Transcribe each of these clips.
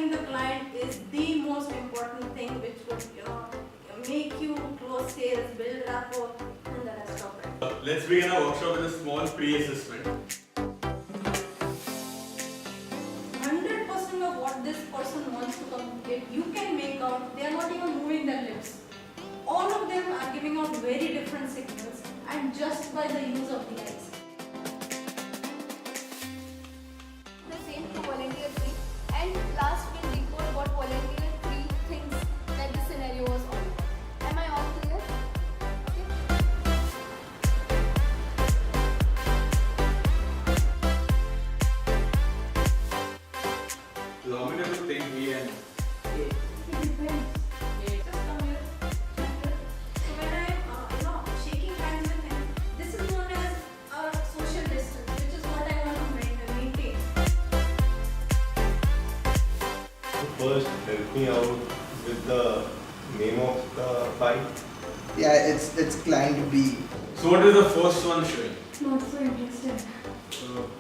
understanding the client is the most important thing which would make you close sales, build rapport, and the rest of it. Let's begin our workshop with a small pre-assessment. 100% of what this person wants to communicate, you can make out. They are not even moving their lips. All of them are giving out very different signals, and just by the use of the eyes. The same to volunteer 3, and last we'll decode what volunteer 3 thinks that the scenario was all about. Am I all clear? Allow me to think he and It depends. Just come here. So when I'm shaking hands with him, this is known as a social distance, which is what I want to maintain. First, help me out with the name of the file. Yeah, it's client B. so what is the first one showing? Not so interested.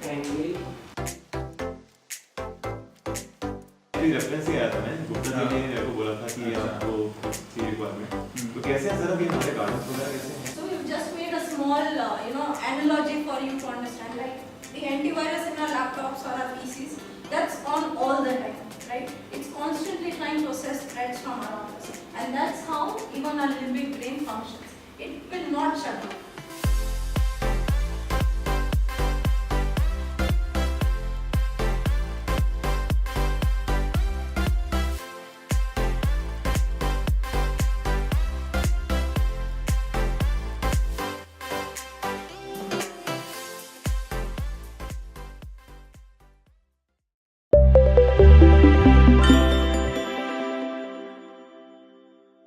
Kindly. Reference ही आया था मैं गुप्ता जी ने मेरे को बोला था कि आपको थी रिक्वायरमेंट तो कैसे है जरा भी हमारे गार्डन खुला कैसे है So we've just made a small analogy for you to understand, like the antivirus in our laptops or our PCs, that's on all the time, right? It's constantly trying to assess threats from around us, and that's how even our limbic brain functions. It will not shut down.